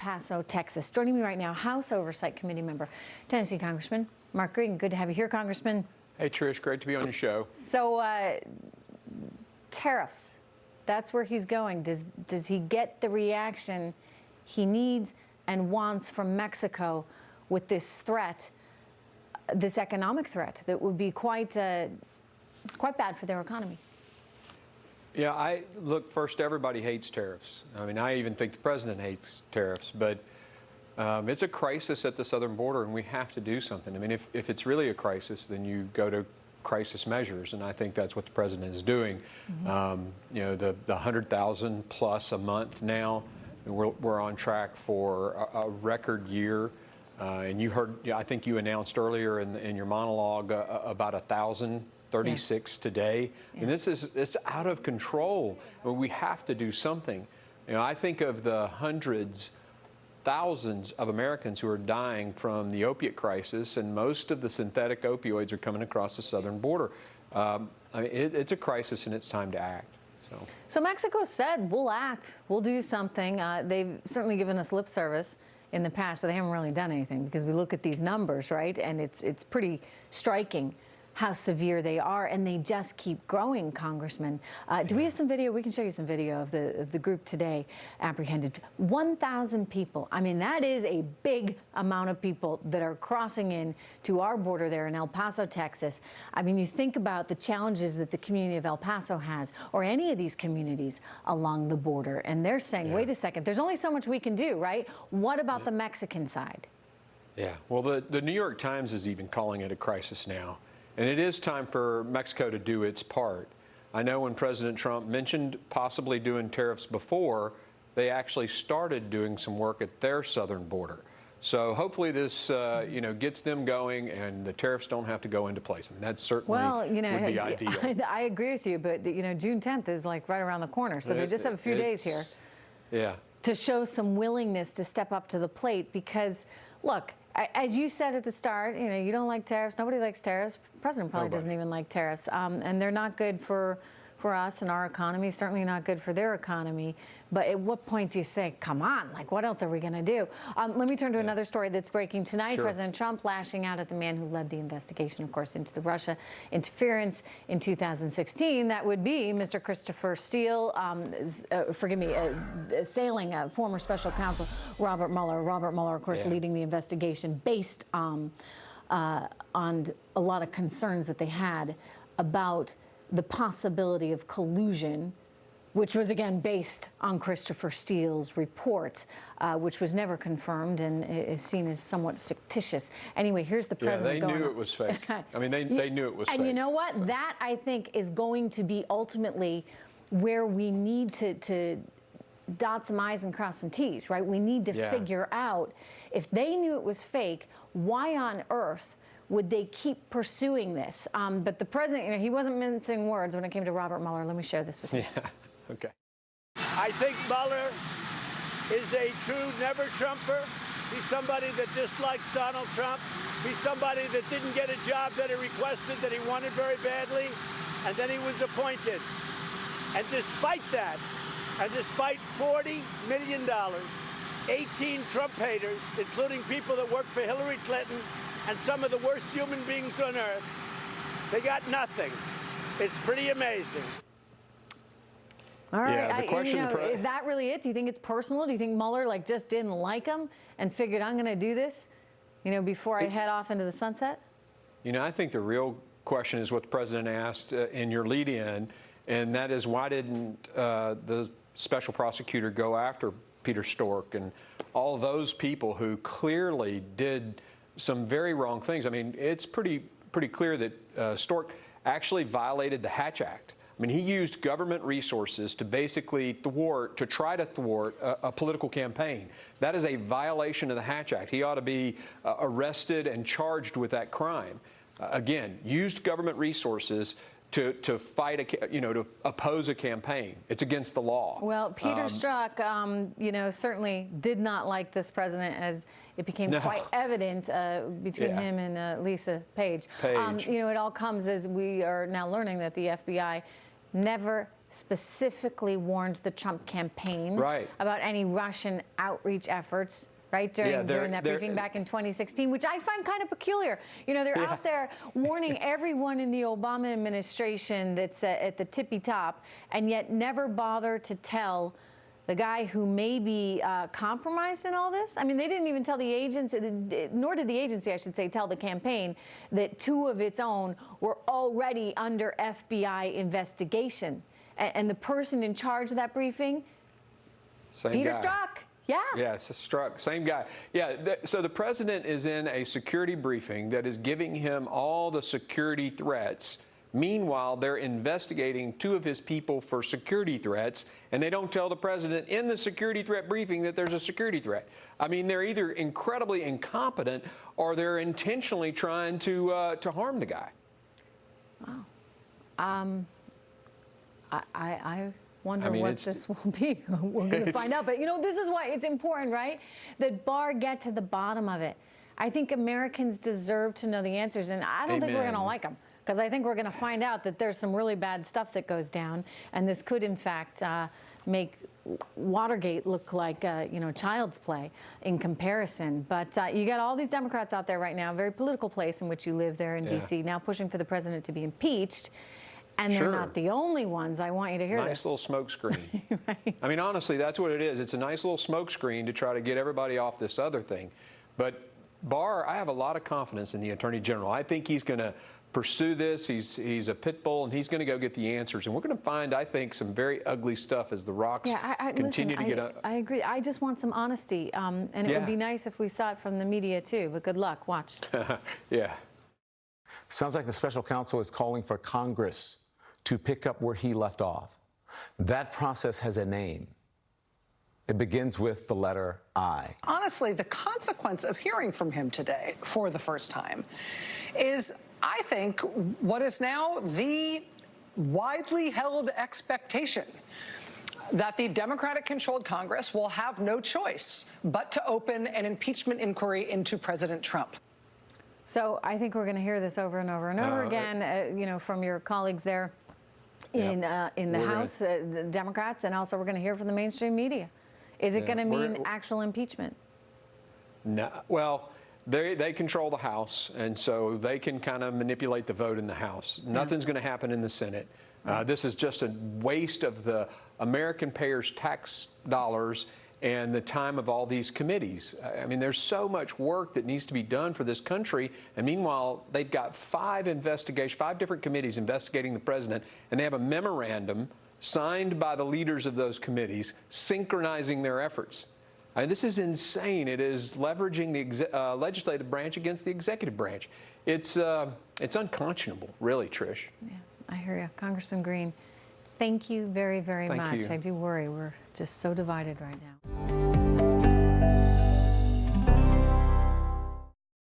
Paso, Texas. Joining me right now, House Oversight Committee member, Tennessee Congressman Marc. Good to have you here, Congressman. Hey, Trish, great to be on your show. So, tariffs, that's where he's going. Does he get the reaction he needs and wants from Mexico with this threat, this economic threat that would be quite bad for their economy? Yeah, look, first, everybody hates tariffs. I mean, I even think the president hates tariffs, but it's a crisis at the southern border, and we have to do something. I mean, if it's really a crisis, then you go to crisis measures, and I think that's what the president is doing. Mm-hmm. You know, the 100,000 plus a month now, and we're on track for a record year. And you heard, I think you announced earlier in your monologue about 1,036 yes. today. Yeah. And it's out of control. I mean, we have to do something. You know, I think of the thousands of Americans who are dying from the opiate crisis, and most of the synthetic opioids are coming across the southern border. I mean, it's a crisis, and it's time to act. So Mexico said, we'll act, we'll do something. They've certainly given us lip service in the past, but they haven't really done anything, because we look at these numbers, right, and it's pretty striking how severe they are, and they just keep growing, Congressman. Do we have some video? We can show you some video of the group today apprehended. 1,000 people. I mean, that is a big amount of people that are crossing in to our border there in El Paso, Texas. I mean, you think about the challenges that the community of El Paso has, or any of these communities along the border, and they're saying, wait a second, there's only so much we can do, right? What about the Mexican side? Yeah, well, the New York Times is even calling it a crisis now. And it is time for Mexico to do its part. I know when President Trump mentioned possibly doing tariffs before, they actually started doing some work at their southern border. So hopefully this, you know, gets them going, and the tariffs don't have to go into place. I mean, that certainly would be ideal. I agree with you, but you know, June 10th is like right around the corner, so they just have a few days here. Yeah. To show some willingness to step up to the plate, because look, as you said at the start, you know, you don't like tariffs. Nobody likes tariffs. The president probably doesn't even like tariffs. And they're not good for us and our economy, certainly not good for their economy. But at what point do you say, come on, like, what else are we going to do? Let me turn to another story that's breaking tonight. Sure. President Trump lashing out at the man who led the investigation, of course, into the Russia interference in 2016. That would be Mr. Christopher Steele, assailing former special counsel Robert Mueller. Robert Mueller, of course, leading the investigation based on a lot of concerns that they had about the possibility of collusion, which was, again, based on Christopher Steele's report, which was never confirmed and is seen as somewhat fictitious. Anyway, here's the president going. They knew it was fake. I mean, they knew it was fake. And you know what? So that, I think, is going to be ultimately where we need to dot some I's and cross some T's, right? We need to figure out, if they knew it was fake, why on earth would they keep pursuing this? But the president, you know, he wasn't mincing words when it came to Robert Mueller. Let me share this with you. Yeah. Okay. I think Mueller is a true never-Trumper. He's somebody that dislikes Donald Trump. He's somebody that didn't get a job that he requested, that he wanted very badly, and then he was appointed. And despite that, and despite $40 million, 18 Trump haters, including people that work for Hillary Clinton and some of the worst human beings on earth, they got nothing. It's pretty amazing. All right, yeah, the question, is that really it? Do you think it's personal? Do you think Mueller just didn't like him and figured, I'm going to do this, you know, before I head off into the sunset? You know, I think the real question is what the president asked in your lead-in, and that is, why didn't the special prosecutor go after Peter Strzok and all those people who clearly did some very wrong things? I mean, it's pretty clear that Strzok actually violated the Hatch Act. I mean, he used government resources to basically try to thwart a political campaign. That is a violation of the Hatch Act. He ought to be arrested and charged with that crime. Again, used government resources to fight to oppose a campaign. It's against the law. Well, Peter Strzok, you know, certainly did not like this president, as it became quite evident between him and Lisa Page. You know, it all comes as we are now learning that the FBI never, specifically warned the Trump campaign Right. about any Russian outreach efforts, right, during that briefing back in 2016, which I find kind of peculiar. You know, they're out there warning everyone in the Obama administration that's at the tippy top, and yet never bother to tell the guy who may be compromised in all this. I mean, they didn't even tell the agency, nor did the agency, I should say, tell the campaign that 2 of its own were already under FBI investigation. And the person in charge of that briefing, Peter Strzok. Yeah. Yes, Strzok, same guy. Yeah, so the president is in a security briefing that is giving him all the security threats. Meanwhile, they're investigating 2 of his people for security threats, and they don't tell the president in the security threat briefing that there's a security threat. I mean, they're either incredibly incompetent or they're intentionally trying to harm the guy. Wow. I wonder what this will be. We're going to find out. But, you know, this is why it's important, right, that Barr get to the bottom of it. I think Americans deserve to know the answers, and I don't think we're going to like them, because I think we're going to find out that there's some really bad stuff that goes down, and this could, in fact, make Watergate look like, you know, child's play in comparison. But you got all these Democrats out there right now, a very political place in which you live there in D.C., now pushing for the president to be impeached. And they're not the only ones. I want you to hear this. Nice little smoke screen. Right. I mean, honestly, that's what it is. It's a nice little smoke screen to try to get everybody off this other thing. But Barr, I have a lot of confidence in the Attorney General. I think he's going to pursue this. He's a pit bull, and he's going to go get the answers. And we're going to find, I think, some very ugly stuff as the rocks continue to get up. I agree. I just want some honesty. And it would be nice if we saw it from the media, too. But good luck. Watch. Yeah. Sounds like the special counsel is calling for Congress to pick up where he left off. That process has a name. It begins with the letter I. Honestly, the consequence of hearing from him today for the first time is, I think, what is now the widely held expectation that the Democratic-controlled Congress will have no choice but to open an impeachment inquiry into President Trump. So I think we're going to hear this over and over and over again, you know, from your colleagues there in the House, the Democrats, and also we're going to hear from the mainstream media. Is it going to mean actual impeachment? No. Well, they control the House, and so they can kind of manipulate the vote in the House. Nothing's going to happen in the Senate. This is just a waste of the American payers' tax dollars and the time of all these committees. I mean, there's so much work that needs to be done for this country, and meanwhile, they've got 5 different committees investigating the president, and they have a memorandum signed by the leaders of those committees synchronizing their efforts. I mean, this is insane. It is leveraging the legislative branch against the executive branch. It's unconscionable, really, Trish. Yeah, I hear you. Congressman Green, thank you very, very much. You. I do worry. We're just so divided right now.